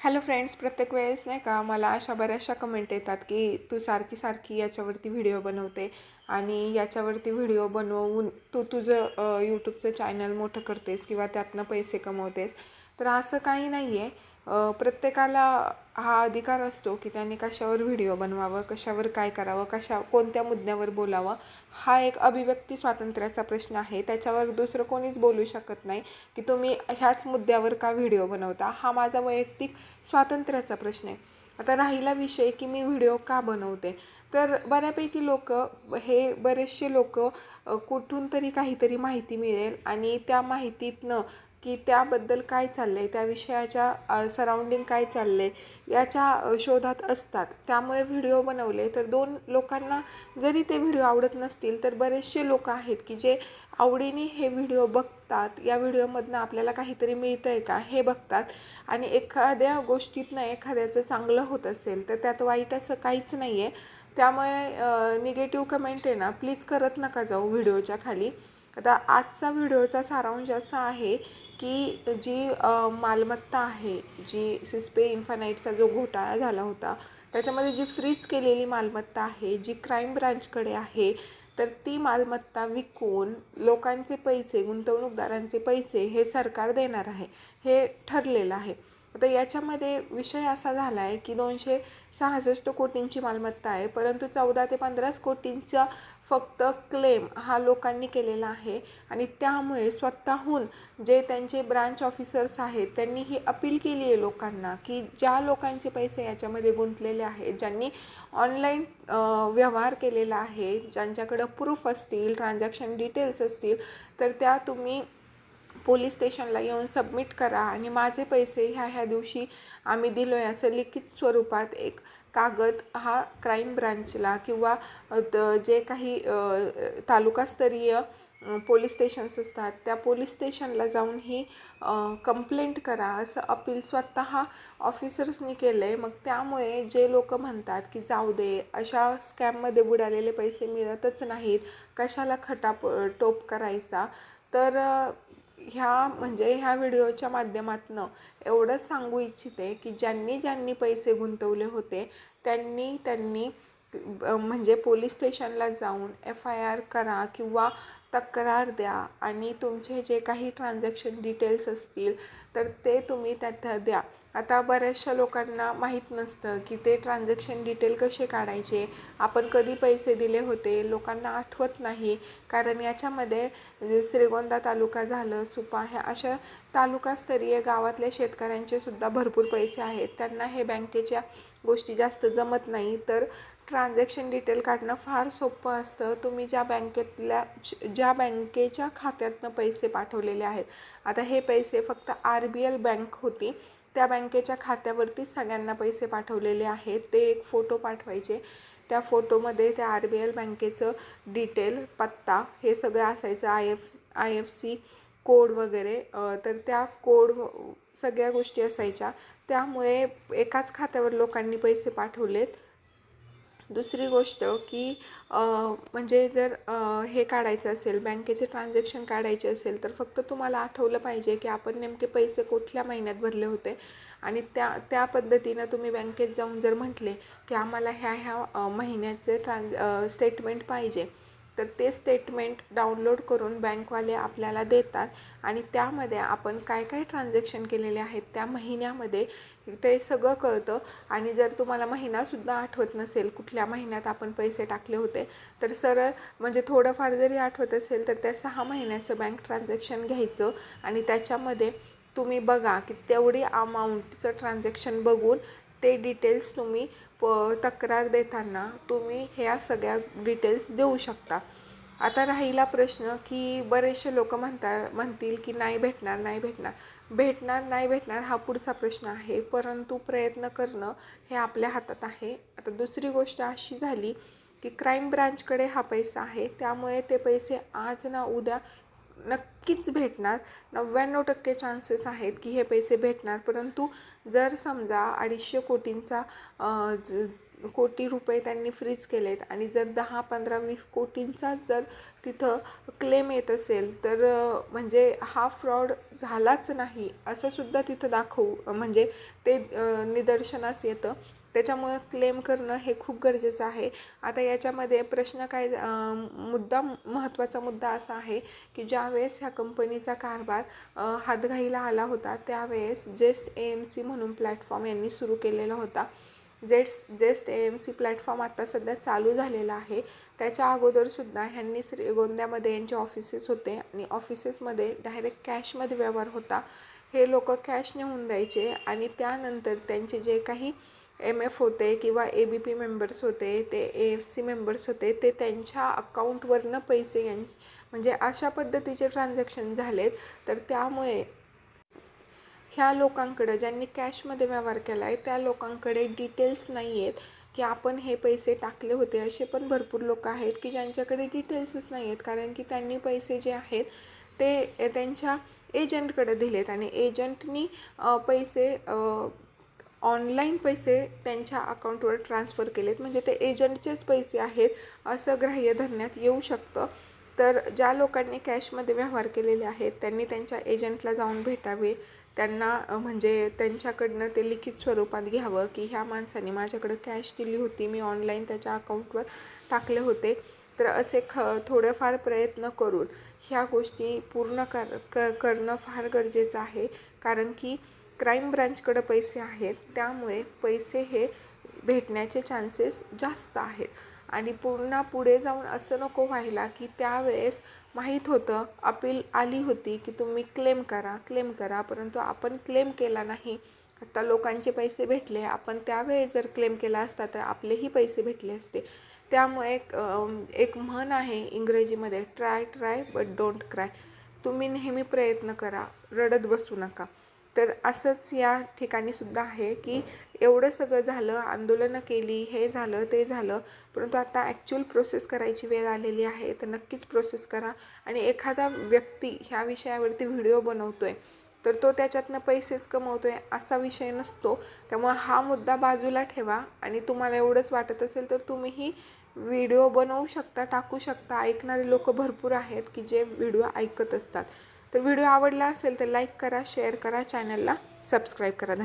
Hello friends, प्रत्येक वेळेस नाही का मला अशा बऱ्याचशा कमेंट येतात की तू सारखी सारखी याच्यावरती व्हिडिओ बनवते आणि याच्यावरती व्हिडिओ बनवून तू तुझं यूट्यूबचं चॅनल मोठं करतेस किंवा त्यातनं पैसे कमवतेस. तर असं काही नाही आहे. प्रत्येकाला हा अधिकार असतो की त्यांनी कशावर व्हिडिओ बनवावं, कशावर काय करावं, कोणत्या मुद्द्यावर बोलावं. हा एक अभिव्यक्ती स्वातंत्र्याचा प्रश्न आहे. त्याच्यावर दुसरं कोणीच बोलू शकत नाही की तुम्ही ह्याच मुद्द्यावर का व्हिडिओ बनवता. हा माझा वैयक्तिक स्वातंत्र्याचा प्रश्न आहे. आता राहिला विषय की मी व्हिडिओ का बनवते, तर बऱ्यापैकी बरेचसे लोक कुठून तरी काहीतरी माहिती मिळेल आणि त्या माहितीतनं की त्याबद्दल काय चाललं आहे, त्या विषयाच्या सराउंडिंग काय चाललं आहे याच्या शोधात असतात. त्यामुळे व्हिडिओ बनवले तर दोन लोकांना जरी ते व्हिडिओ आवडत नसतील तर बरेचसे लोक आहेत की जे आवडीने हे व्हिडिओ बघतात. या व्हिडिओमधनं आपल्याला काहीतरी मिळतं आहे का हे बघतात आणि एखाद्या गोष्टीतनं एखाद्याचं चांगलं होत असेल तर त्यात वाईट असं काहीच नाही आहे. त्यामुळे निगेटिव्ह कमेंट आहे ना, प्लीज करत नका जाऊ व्हिडिओच्या खाली. आता आजचा व्हिडिओचा सारांश असा आहे की जी मालमत्ता आहे, जी सिस्पे इन्फानाईटचा जो घोटाळा झाला होता त्याच्यामध्ये जी फ्रीज केलेली मालमत्ता आहे, जी क्राईम ब्रांचकडे आहे, तर ती मालमत्ता विकून लोकांचे पैसे, गुंतवणूकदारांचे पैसे हे सरकार देणार आहे, हे ठरलेलं आहे. आता याच्यामध्ये विषय असा झाला आहे की 266 कोटींची मालमत्ता आहे, परंतु 14 ते 15 कोटींचा फक्त क्लेम हा लोकांनी केलेला आहे. आणि त्यामुळे स्वतःहून जे त्यांचे ब्रांच ऑफिसर्स आहेत त्यांनी ही अपील केली आहे लोकांना की ज्या लोकांचे पैसे याच्यामध्ये गुंतलेले आहेत, ज्यांनी ऑनलाईन व्यवहार केलेला आहे, ज्यांच्याकडं प्रूफ असतील, ट्रान्झॅक्शन डिटेल्स असतील, तर त्या तुम्ही पोलीस स्टेशनला येऊन सबमिट करा आणि माझे पैसे ह्या दिवशी आम्ही दिलो आहे असं लिखित स्वरूपात एक कागद हा क्राईम ब्रांचला किंवा जे काही तालुकास्तरीय पोलीस स्टेशन्स असतात त्या पोलीस स्टेशनला जाऊन ही कंप्लेंट करा असं अपील स्वतः ऑफिसर्सनी केलं आहे. मग त्यामुळे जे लोक म्हणतात की जाऊ दे, अशा स्कॅममध्ये बुडालेले पैसे मिळतच नाहीत, कशाला टोप करायचा, तर ह्या व्हिडिओच्या माध्यमातून एवढंच सांगू इच्छिते की ज्यांनी ज्यांनी पैसे गुंतवले होते त्यांनी म्हणजे पोलीस स्टेशनला जाऊन FIR करा किंवा तक्रार द्या आणि तुमचे जे काही ट्रान्झॅक्शन डिटेल्स असतील तर ते तुम्ही त्यात द्या. आता बऱ्याचशा लोकांना माहीत नसतं की ते ट्रान्झॅक्शन डिटेल कसे काढायचे, आपण कधी पैसे दिले होते, लोकांना आठवत नाही. कारण याच्यामध्ये श्रीगोंदा तालुका झालं, सुपा, ह्या अशा तालुकास्तरीय गावातल्या शेतकऱ्यांचे सुद्धा भरपूर पैसे आहेत. त्यांना हे बँकेच्या गोष्टी जास्त जमत नाही. तर ट्रान्झॅक्शन डिटेल काढणं फार सोपं असतं. तुम्ही ज्या बँकेच्या खात्यातनं पैसे पाठवलेले आहेत, आता हे पैसे फक्त RBL बँक होती, त्या बँकेच्या खात्यावरती सगळ्यांना पैसे पाठवलेले आहेत. ते एक फोटो पाठवायचे, त्या फोटोमध्ये त्या RBL बँकेचं डिटेल, पत्ता हे सगळं असायचं, IFC कोड वगैरे. तर त्या कोड सगळ्या गोष्टी असायच्या. त्यामुळे एकाच खात्यावर लोकांनी पैसे पाठवलेत. दुसरी गोष्ट की म्हणजे जर हे काढायचं असेल, बँकेचे ट्रान्झॅक्शन काढायचे असेल, तर फक्त तुम्हाला आठवलं पाहिजे की आपण नेमके पैसे कुठल्या महिन्यात भरले होते आणि त्या पद्धतीनं तुम्ही बँकेत जाऊन जर म्हटले की आम्हाला ह्या महिन्याचे स्टेटमेंट पाहिजे, तर ते स्टेटमेंट डाउनलोड करून बँकवाले आपल्याला देतात आणि त्यामध्ये आपण काय काय ट्रान्झॅक्शन केलेले आहेत त्या महिन्यामध्ये ते सगळं कळतं. आणि जर तुम्हाला महिनासुद्धा आठवत नसेल कुठल्या महिन्यात आपण पैसे टाकले होते, तर सरळ म्हणजे थोडंफार जरी आठवत असेल तर त्या 6 महिन्याचं बँक ट्रान्झॅक्शन घ्यायचं आणि त्याच्यामध्ये तुम्ही बघा की तेवढी अमाऊंटचं ट्रान्झॅक्शन बघून ते डिटेल्स तुम्ही तक्रार देताना तुम्ही ह्या सगळ्या डिटेल्स देऊ शकता. आता राहिला प्रश्न की बरेचसे लोक म्हणतील की नाही भेटणार हा पुढचा प्रश्न आहे, परंतु प्रयत्न करणं हे आपल्या हातात आहे. आता दुसरी गोष्ट अशी झाली की क्राईम ब्रांचकडे हा पैसा आहे, त्यामुळे ते पैसे आज ना उद्या नक्कीच भेटणार. 99% चान्सेस आहेत की हे पैसे भेटणार. परंतु जर समजा 250 कोटींचा कोटी रुपये त्यांनी फ्रीज केलेत आणि जर 10, 15, 20 कोटींचा जर तिथं क्लेम येत असेल तर म्हणजे हा फ्रॉड झालाच नाही असं सुद्धा तिथं म्हणजे ते निदर्शनास येतं. त्याच्यामुळं क्लेम करणं हे खूप गरजेचं आहे. आता याच्यामध्ये प्रश्न काय महत्त्वाचा मुद्दा असा आहे की ज्यावेळेस ह्या कंपनीचा कारभार हातघाईला आला होता त्यावेळेस जेस्ट AMC म्हणून प्लॅटफॉर्म यांनी सुरू केलेला होता. जेस्ट AMC प्लॅटफॉर्म आता सध्या चालू झालेला आहे. त्याच्या अगोदरसुद्धा ह्यांनी श्रीगोंद्यामध्ये यांचे ऑफिसेस होते आणि ऑफिसेसमध्ये डायरेक्ट कॅशमध्ये व्यवहार होता. हे लोक कॅश नेऊन द्यायचे आणि त्यानंतर त्यांचे जे काही MF होते किंवा ABP मेंबर्स होते, ते AFC मेंबर्स होते, ते त्यांच्या अकाउंटवरनं पैसे म्हणजे अशा पद्धतीचे ट्रान्झॅक्शन झालेत. तर त्यामुळे ह्या लोकांकडं ज्यांनी कॅशमध्ये व्यवहार केला आहे त्या लोकांकडे डिटेल्स नाही आहेत की आपण हे पैसे टाकले होते. असे पण भरपूर लोक आहेत की ज्यांच्याकडे डिटेल्सच नाही आहेत, कारण की त्यांनी पैसे जे आहेत ते त्यांच्या एजंटकडे दिलेत आणि एजंटनी पैसे ऑनलाईन पैसे त्यांच्या अकाउंटवर ट्रान्सफर केलेत. म्हणजे ते एजंटचेच पैसे आहेत असं ग्राह्य धरण्यात येऊ शकतं. तर ज्या लोकांनी कॅशमध्ये व्यवहार केलेले आहेत त्यांनी त्यांच्या एजंटला जाऊन भेटावे. त्यांना म्हणजे त्यांच्याकडनं ते लिखित स्वरूपात घ्यावं की ह्या माणसाने माझ्याकडं कॅश दिली होती, मी ऑनलाईन त्याच्या अकाउंटवर टाकले होते. तर असे थोडेफार प्रयत्न करून ह्या गोष्टी पूर्ण करणं फार गरजेचं आहे. कारण की क्राईम ब्रांचकडे पैसे आहेत त्यामुळे पैसे हे भेटण्याचे चान्सेस जास्त आहेत. आणि पुढे जाऊन असं नको व्हायला की त्यावेळेस माहीत होतं, अपील आली होती की तुम्ही क्लेम करा, परंतु आपण क्लेम केला नाही. आता लोकांचे पैसे भेटले, आपण त्यावेळेस जर क्लेम केला असता तर आपलेही पैसे भेटले असते. त्यामुळे एक म्हण आहे इंग्रजीमध्ये, ट्राय बट डोंट क्राय. तुम्ही नेहमी प्रयत्न करा, रडत बसू नका. तर असंच या ठिकाणी सुद्धा आहे की एवढं सगळं झालं, आंदोलनं केली, हे झालं ते झालं, परंतु आता ॲक्च्युअल प्रोसेस करायची वेळ आलेली आहे. तर नक्कीच प्रोसेस करा. आणि एखादा व्यक्ती ह्या विषयावरती व्हिडिओ बनवतोय तर तो त्याच्यातनं पैसेच कमवतोय असा विषय नसतो. त्यामुळे हा मुद्दा बाजूला ठेवा आणि तुम्हाला एवढंच वाटत असेल तर तुम्हीही व्हिडिओ बनवू शकता, टाकू शकता. ऐकणारे लोक भरपूर आहेत की जे व्हिडिओ ऐकत असतात. तर व्हिडिओ आवडला असेल तर लाईक करा, शेअर करा, चॅनलला सबस्क्राईब करा.